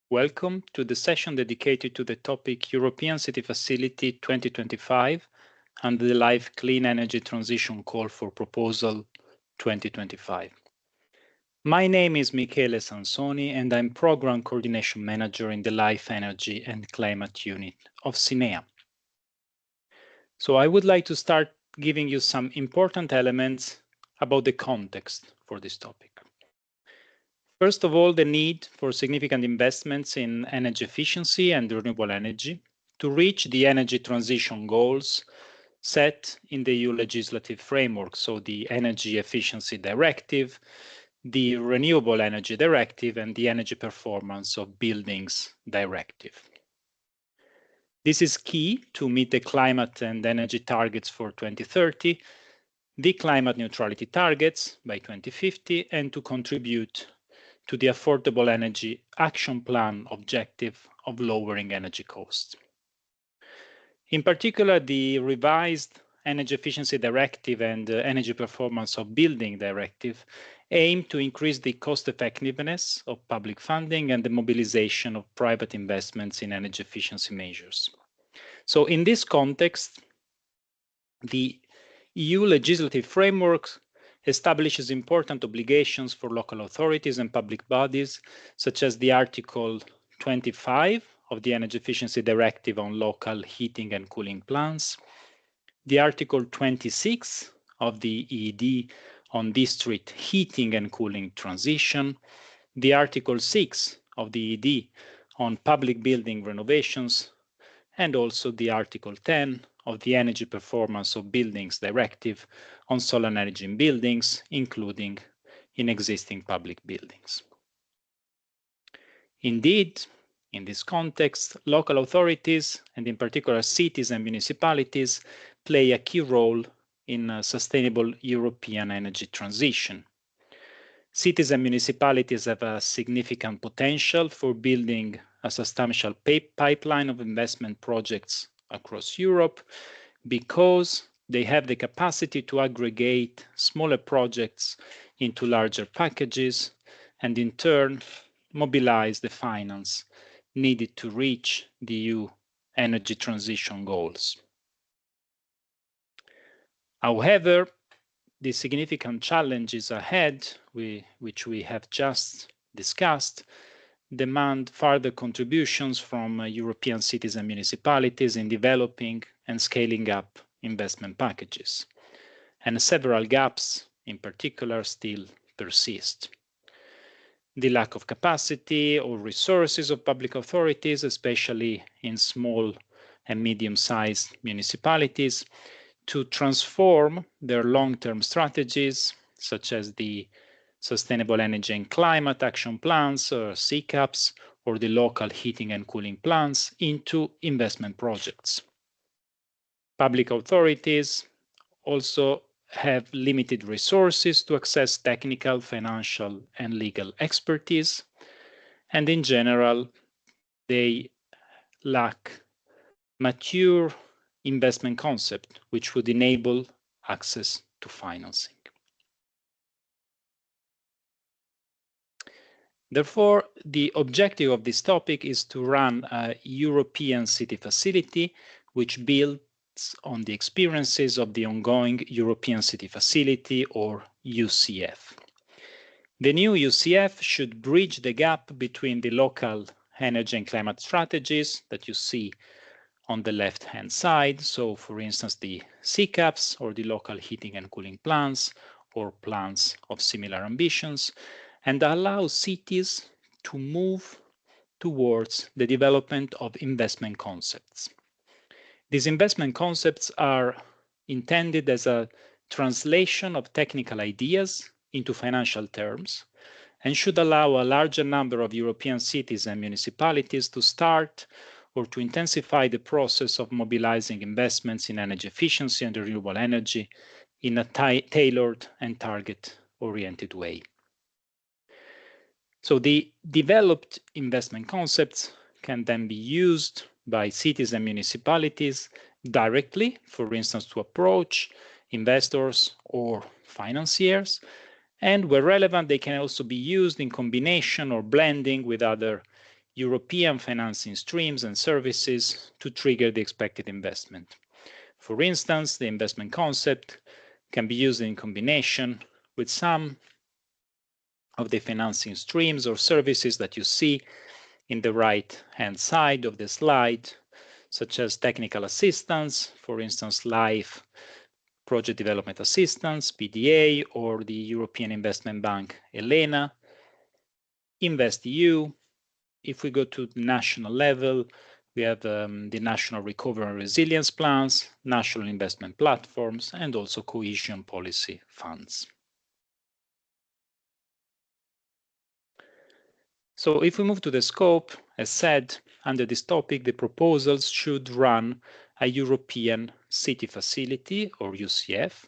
Welcome to the session dedicated to the topic European City Facility 2025 and the LIFE Clean Energy Transition Call for Proposal 2025. My name is Michele Sansoni and I'm Program Coordination Manager in the LIFE Energy and Climate Unit of CINEA. So I would like to start giving you some important elements about the context for this topic. First of all, the need for significant investments in energy efficiency and renewable energy to reach the energy transition goals set in the EU legislative framework, so the Energy Efficiency Directive, the Renewable Energy Directive, and the Energy Performance of Buildings Directive. This is key to meet the climate and energy targets for 2030, the climate neutrality targets by 2050, and to contribute to the Affordable Energy Action Plan objective of lowering energy costs. In particular, the revised Energy Efficiency Directive and Energy Performance of Building Directive aim to increase the cost effectiveness of public funding and the mobilization of private investments in energy efficiency measures. So in this context, the EU legislative framework establishes important obligations for local authorities and public bodies, such as the Article 25 of the Energy Efficiency Directive on local heating and cooling plans, the Article 26 of the EED on district heating and cooling transition, the Article 6 of the EED on public building renovations, and also the Article 10 of the Energy Performance of Buildings Directive on solar energy in buildings, including in existing public buildings. Indeed, in this context, local authorities, and in particular cities and municipalities, play a key role in a sustainable European energy transition. Cities and municipalities have a significant potential for building a substantial pipeline of investment projects across Europe because they have the capacity to aggregate smaller projects into larger packages and in turn mobilize the finance needed to reach the EU energy transition goals. However, the significant challenges ahead, which we have just discussed, demand further contributions from European cities and municipalities in developing and scaling up investment packages. And several gaps in particular still persist. The lack of capacity or resources of public authorities, especially in small and medium-sized municipalities, to transform their long-term strategies, such as the Sustainable Energy and Climate Action Plans, or CCAPs, or the local heating and cooling plans, into investment projects. Public authorities also have limited resources to access technical, financial, and legal expertise, and in general, they lack mature investment concept, which would enable access to financing. Therefore, the objective of this topic is to run a European city facility which builds on the experiences of the ongoing European City Facility, or EUCF. The new EUCF should bridge the gap between the local energy and climate strategies that you see on the left-hand side, so for instance the CCAPs or the local heating and cooling plans or plans of similar ambitions, and allow cities to move towards the development of investment concepts. These investment concepts are intended as a translation of technical ideas into financial terms and should allow a larger number of European cities and municipalities to start or to intensify the process of mobilizing investments in energy efficiency and renewable energy in a tailored and target-oriented way. So the developed investment concepts can then be used by cities and municipalities directly, for instance, to approach investors or financiers, and where relevant, they can also be used in combination or blending with other European financing streams and services to trigger the expected investment. For instance, the investment concept can be used in combination with some of the financing streams or services that you see in the right-hand side of the slide, such as technical assistance, for instance, LIFE Project Development Assistance, PDA, or the European Investment Bank, ELENA, InvestEU. If we go to the national level, we have the National Recovery and Resilience Plans, National Investment Platforms, and also cohesion policy funds. So if we move to the scope, as said, under this topic, the proposals should run a European City Facility, or EUCF,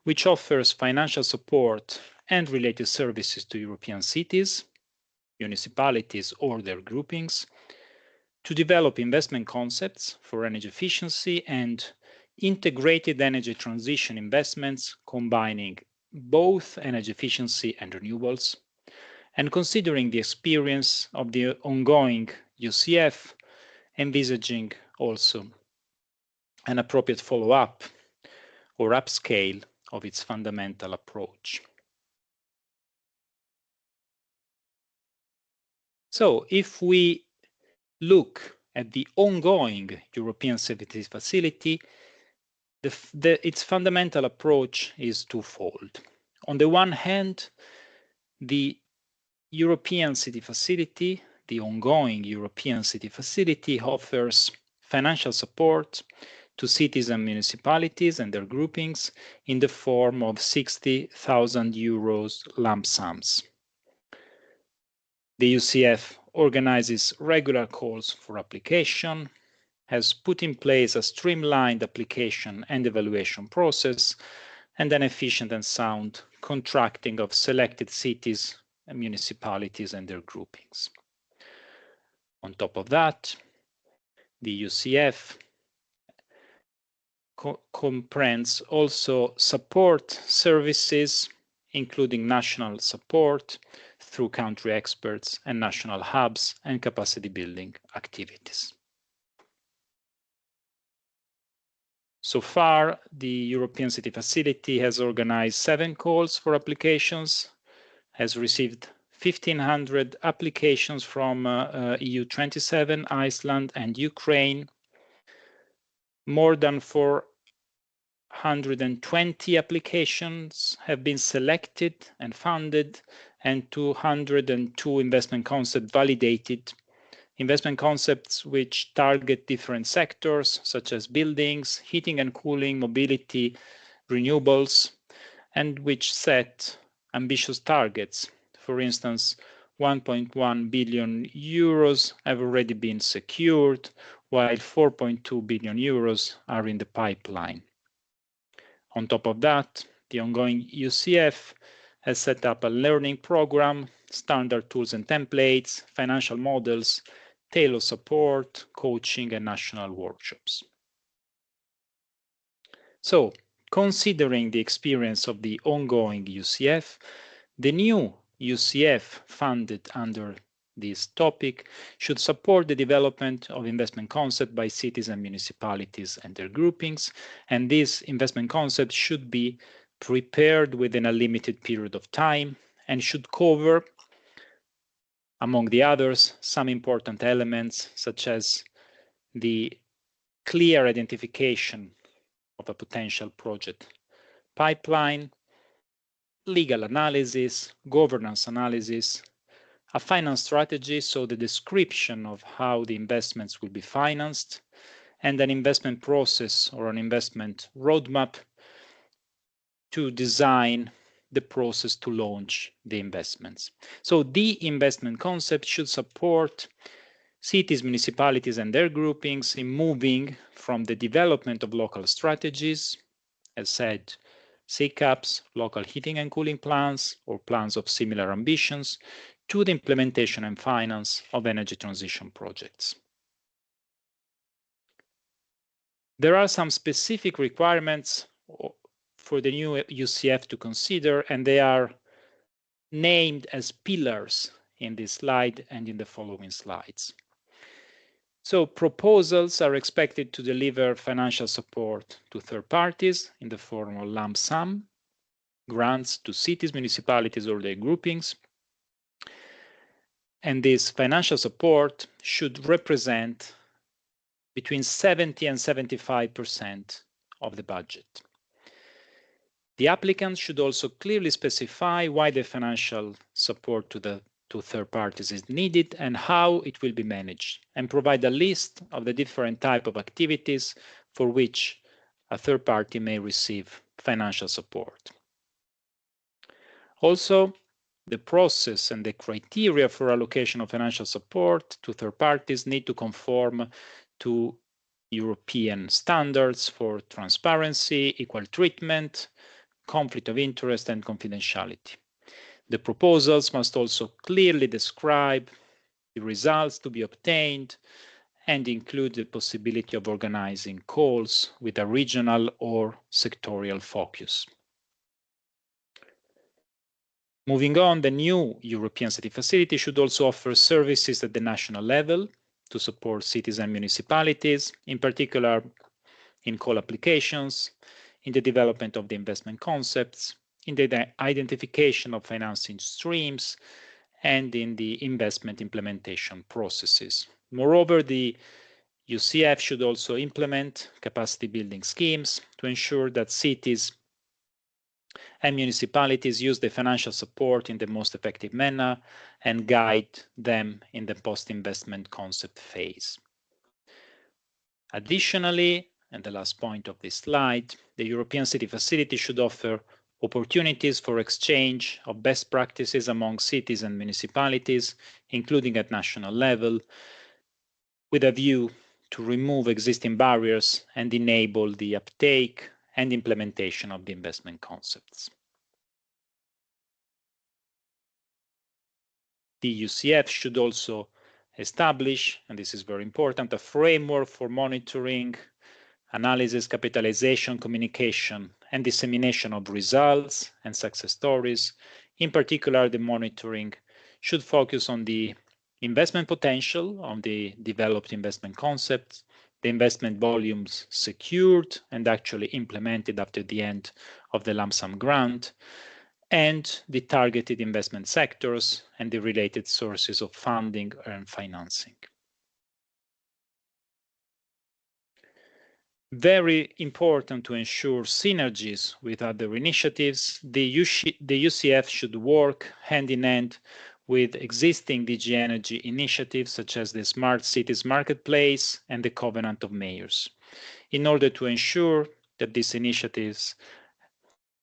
which offers financial support and related services to European cities, municipalities, or their groupings, to develop investment concepts for energy efficiency and integrated energy transition investments combining both energy efficiency and renewables, and considering the experience of the ongoing EUCF, envisaging also an appropriate follow-up or upscale of its fundamental approach. So if we look at the ongoing European City Facility, its fundamental approach is twofold. On the one hand, the European City Facility, the ongoing European City Facility, offers financial support to cities and municipalities and their groupings in the form of 60,000 euros lump sums. The EUCF organizes regular calls for application, has put in place a streamlined application and evaluation process, and an efficient and sound contracting of selected cities and municipalities and their groupings. On top of that, the EUCF comprehends also support services, including national support through country experts and national hubs and capacity building activities. So far, the European City Facility has organized 7 calls for applications, has received 1,500 applications from EU 27, Iceland, and Ukraine. More than 420 applications have been selected and funded, and 202 investment concepts validated. Investment concepts which target different sectors, such as buildings, heating and cooling, mobility, renewables, and which set ambitious targets. For instance, 1.1 billion euros have already been secured, while 4.2 billion euros are in the pipeline. On top of that, the ongoing EUCF has set up a learning program, standard tools and templates, financial models, tailored support, coaching, and national workshops. So, considering the experience of the ongoing EUCF, the new EUCF funded under this topic should support the development of investment concept by cities and municipalities and their groupings, and this investment concept should be prepared within a limited period of time and should cover, among the others, some important elements such as the clear identification of a potential project pipeline, legal analysis, governance analysis, a finance strategy, so the description of how the investments will be financed, and an investment process or an investment roadmap to design the process to launch the investments. So the investment concept should support cities, municipalities, and their groupings in moving from the development of local strategies, as said, CCAPs, local heating and cooling plans, or plans of similar ambitions, to the implementation and finance of energy transition projects. There are some specific requirements for the new EUCF to consider, and they are named as pillars in this slide and in the following slides. So proposals are expected to deliver financial support to third parties in the form of lump sum grants to cities, municipalities, or their groupings. And this financial support should represent between 70 and 75% of the budget. The applicant should also clearly specify why the financial support to third parties is needed and how it will be managed, and provide a list of the different types of activities for which a third party may receive financial support. Also, the process and the criteria for allocation of financial support to third parties need to conform to European standards for transparency, equal treatment, conflict of interest, and confidentiality. The proposals must also clearly describe the results to be obtained and include the possibility of organizing calls with a regional or sectorial focus. Moving on, the new European City Facility should also offer services at the national level to support cities and municipalities, in particular in call applications, in the development of the investment concepts, in the identification of financing streams, and in the investment implementation processes. Moreover, the EUCF should also implement capacity building schemes to ensure that cities and municipalities use the financial support in the most effective manner and guide them in the post-investment concept phase. Additionally, and the last point of this slide, the European City Facility should offer opportunities for exchange of best practices among cities and municipalities, including at national level, with a view to remove existing barriers and enable the uptake and implementation of the investment concepts. The EUCF should also establish, and this is very important, a framework for monitoring, analysis, capitalization, communication, and dissemination of results and success stories. In particular, the monitoring should focus on the investment potential of the developed investment concepts, the investment volumes secured and actually implemented after the end of the lump sum grant, and the targeted investment sectors and the related sources of funding and financing. Very important to ensure synergies with other initiatives, the EUCF should work hand in hand with existing DG Energy initiatives such as the Smart Cities Marketplace and the Covenant of Mayors, in order to ensure that these initiatives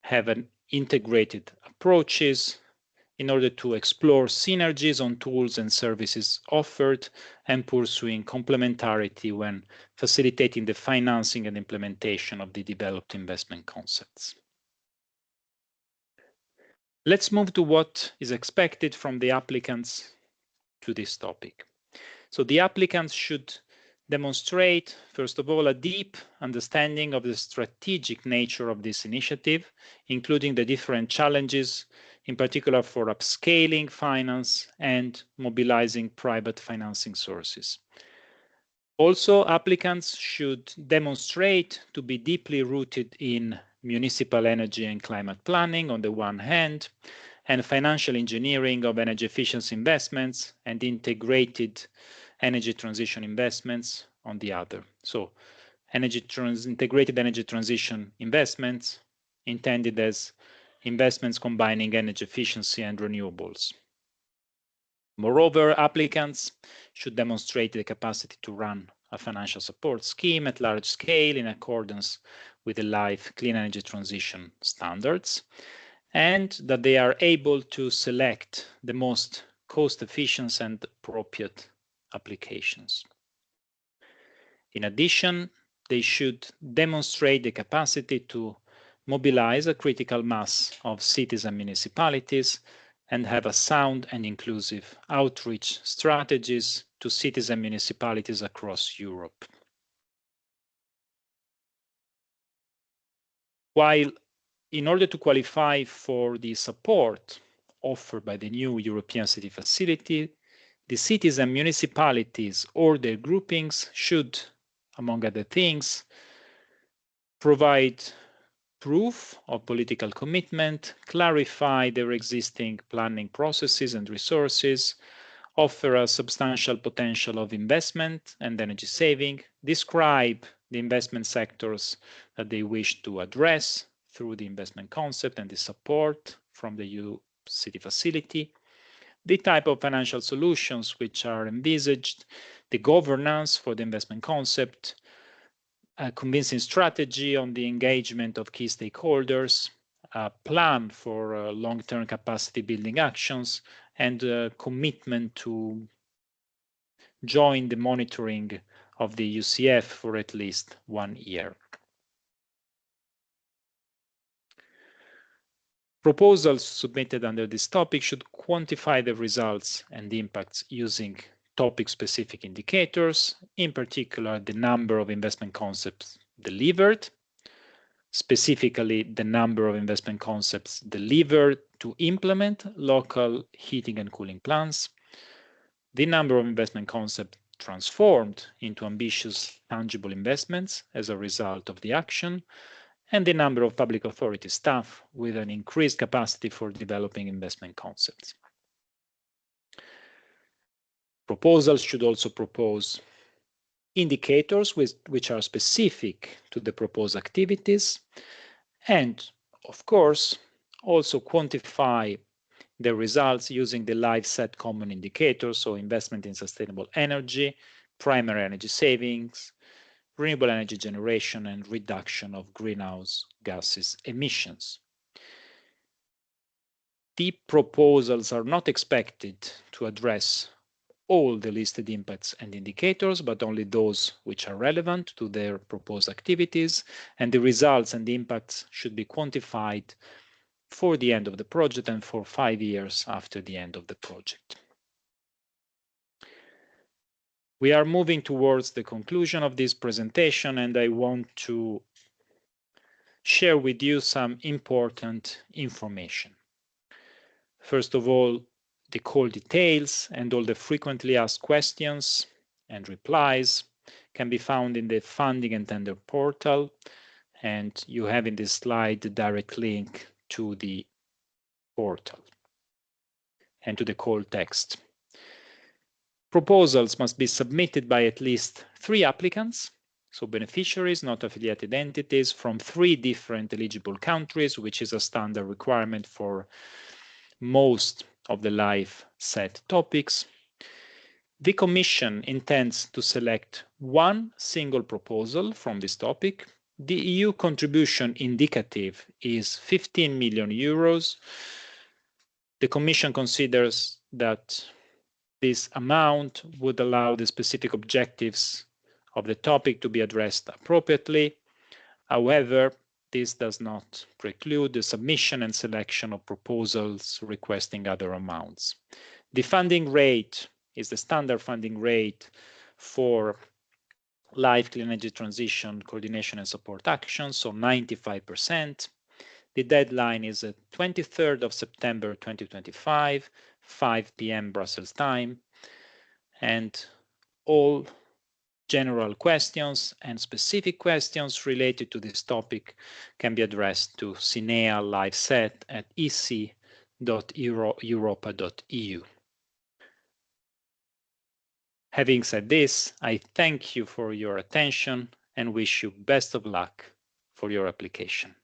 have an integrated approaches, in order to explore synergies on tools and services offered and pursuing complementarity when facilitating the financing and implementation of the developed investment concepts. Let's move to what is expected from the applicants to this topic. So the applicants should demonstrate, first of all, a deep understanding of the strategic nature of this initiative, including the different challenges, in particular for upscaling finance and mobilizing private financing sources. Also, applicants should demonstrate to be deeply rooted in municipal energy and climate planning on the one hand, and financial engineering of energy efficiency investments and integrated energy transition investments on the other. So integrated energy transition investments intended as investments combining energy efficiency and renewables. Moreover, applicants should demonstrate the capacity to run a financial support scheme at large scale in accordance with the LIFE Clean Energy Transition standards, and that they are able to select the most cost-efficient and appropriate applications. In addition, they should demonstrate the capacity to mobilize a critical mass of cities and municipalities and have a sound and inclusive outreach strategies to cities and municipalities across Europe. While in order to qualify for the support offered by the new European City Facility, the cities and municipalities or their groupings should, among other things, provide proof of political commitment, clarify their existing planning processes and resources, offer a substantial potential of investment and energy saving, describe the investment sectors that they wish to address through the investment concept and the support from the EU City Facility, the type of financial solutions which are envisaged, the governance for the investment concept, a convincing strategy on the engagement of key stakeholders, a plan for long-term capacity building actions, and a commitment to join the monitoring of the EUCF for at least 1 year. Proposals submitted under this topic should quantify the results and the impacts using topic-specific indicators, in particular the number of investment concepts delivered, specifically the number of investment concepts delivered to implement local heating and cooling plans, the number of investment concepts transformed into ambitious, tangible investments as a result of the action, and the number of public authority staff with an increased capacity for developing investment concepts. Proposals should also propose indicators which are specific to the proposed activities, and of course also quantify the results using the LIFE CET common indicators, so investment in sustainable energy, primary energy savings, renewable energy generation, and reduction of greenhouse gases emissions. The proposals are not expected to address all the listed impacts and indicators, but only those which are relevant to their proposed activities, and the results and the impacts should be quantified for the end of the project and for 5 years after the end of the project. We are moving towards the conclusion of this presentation, and I want to share with you some important information. First of all, the call details and all the frequently asked questions and replies can be found in the funding and tender portal, and you have in this slide the direct link to the portal and to the call text. Proposals must be submitted by at least 3 applicants, so beneficiaries, not affiliated entities, from 3 different eligible countries, which is a standard requirement for most of the LIFE CET topics. The Commission intends to select 1 single proposal from this topic. The EU contribution indicative is 15 million euros. The Commission considers that this amount would allow the specific objectives of the topic to be addressed appropriately. However, this does not preclude the submission and selection of proposals requesting other amounts. The funding rate is the standard funding rate for LIFE Clean Energy Transition Coordination and Support Actions, so 95%. The deadline is the 23rd of September 2025, 5 p.m. Brussels time, and all general questions and specific questions related to this topic can be addressed to CINEA LIFE CET at ec.europa.eu. Having said this, I thank you for your attention and wish you best of luck for your application.